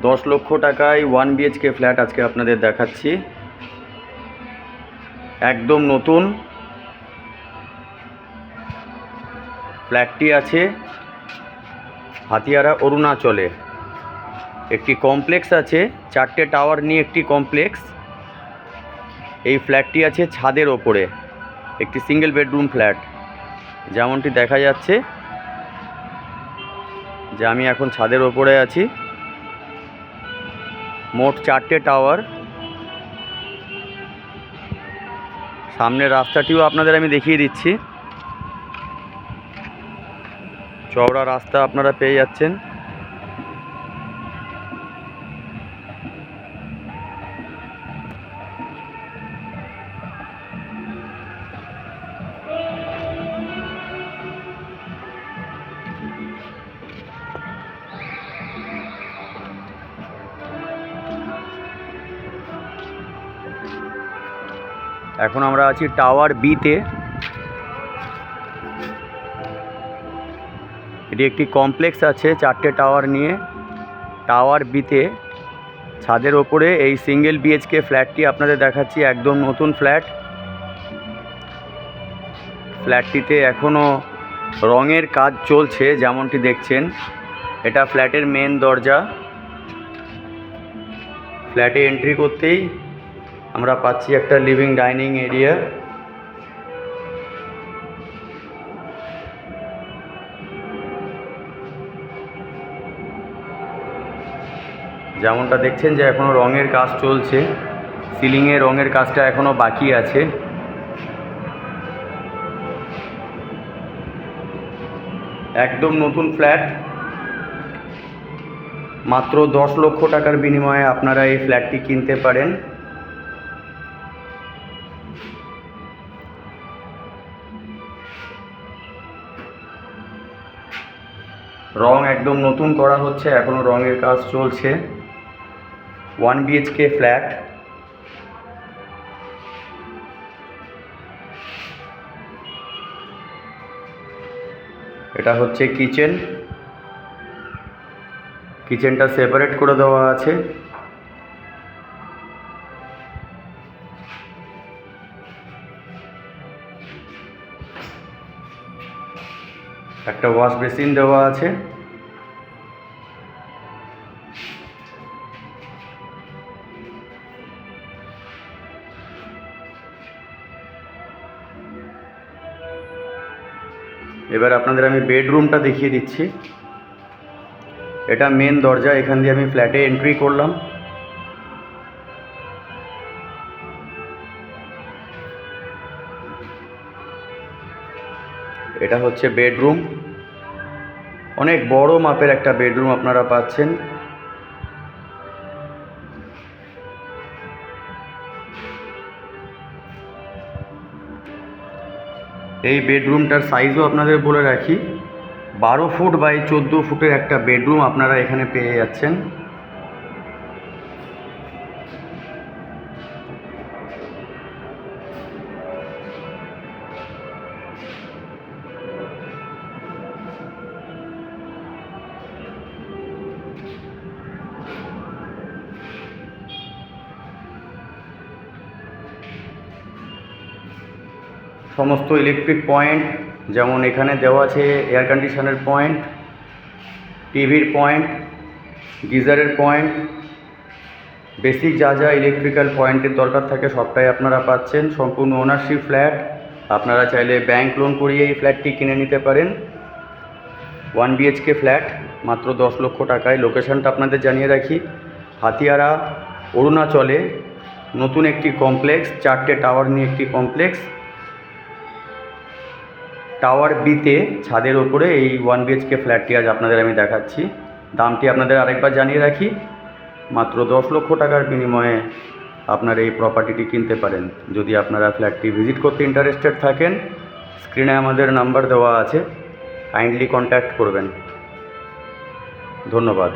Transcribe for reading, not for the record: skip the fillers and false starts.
10 লক্ষ টাকায় 1 BHK flat আজকে আপনাদের দেখাচ্ছি। একদম নতুন ফ্ল্যাটটি আছে হাতিয়ারা অরুণাচলে। একটি কমপ্লেক্স আছে, 4টে টাওয়ার নিয়ে একটি কমপ্লেক্স। এই ফ্ল্যাটটি আছে ছাদের ওপরে, একটি সিঙ্গেল বেডরুম ফ্ল্যাট। যেমনটি দেখা যাচ্ছে যে আমি এখন ছাদের ওপরে আছি। মোট 4টে টাওয়ার। সামনের রাস্তাটিও আপনাদের আমি দেখিয়ে দিচ্ছি। চওড়া রাস্তা আপনারা পেয়ে যাচ্ছেন। এখন আমরা আছি টাওয়ার বিতে। এটি একটি কমপ্লেক্স আছে 4টে টাওয়ার নিয়ে। টাওয়ার বিতে ছাদের ওপরে এই সিঙ্গেল বিএইচকে ফ্ল্যাটটি আপনাদের দেখাচ্ছি। একদম নতুন ফ্ল্যাট। ফ্ল্যাটটিতে এখনও রঙের কাজ চলছে, যেমনটি দেখছেন। এটা ফ্ল্যাটের মেন দরজা। ফ্ল্যাটে এন্ট্রি করতেই আমরা পাচ্ছি একটা লিভিং ডাইনিং এরিয়া। যেমনটা দেখছেন যে এখনও রঙের কাজ চলছে। সিলিংয়ে রঙের কাজটা এখনও বাকি আছে। একদম নতুন ফ্ল্যাট। মাত্র 10 লক্ষ টাকার বিনিময়ে আপনারা এই ফ্ল্যাটটি কিনতে পারেন। রং একদম নতুন করা হচ্ছে, এখনও রঙের কাজ চলছে। 1 বিএইচকে ফ্ল্যাট। এটা হচ্ছে কিচেন। কিচেনটা সেপারেট করে দেওয়া আছে। একটা ওয়াশ বেসিন দেওয়া আছে। এবার আপনাদের আমি বেডরুমটা দেখিয়ে দিচ্ছি। এটা মেন দরজা, এখান দিয়ে আমি ফ্ল্যাটে এন্ট্রি করলাম। এটা হচ্ছে বেডরুম। অনেক বড় মাপের একটা বেডরুম আপনারা পাচ্ছেন। এই বেডরুমটার সাইজও আপনাদের বলে রাখি, 12 ফুট বাই 14 ফুটের একটা বেডরুম আপনারা এখানে পেয়ে যাচ্ছেন। সমস্ত ইলেকট্রিক পয়েন্ট, যেমন এখানে দেওয়া আছে এয়ার কন্ডিশনের পয়েন্ট, টিভির পয়েন্ট, গিজারের পয়েন্ট, বেসিক যা যা ইলেকট্রিক্যাল পয়েন্টের দরকার থাকে সবটাই আপনারা পাচ্ছেন। সম্পূর্ণ ওনারশিপ ফ্ল্যাট। আপনারা চাইলে ব্যাংক লোন করিয়ে এই ফ্ল্যাটটি কিনে নিতে পারেন। 1 বিএইচকে ফ্ল্যাট মাত্র 10 লক্ষ টাকায়। লোকেশনটা আপনাদের জানিয়ে রাখি, হাতিয়ারা অরুণাচলে নতুন একটি কমপ্লেক্স, 4টে টাওয়ার নিয়ে একটি কমপ্লেক্স। টাওয়ার বিতে ছাদের ওপরে এই 1 বিএইচকে ফ্ল্যাটটি আজ আপনাদের আমি দেখাচ্ছি। দামটি আপনাদের আরেকবার জানিয়ে রাখি, মাত্র 10 লক্ষ টাকার বিনিময়ে আপনারা এই প্রপার্টিটি কিনতে পারেন। যদি আপনারা ফ্ল্যাটটি ভিজিট করতে ইন্টারেস্টেড থাকেন, স্ক্রিনে আমাদের নাম্বার দেওয়া আছে, কাইন্ডলি কন্ট্যাক্ট করবেন। ধন্যবাদ।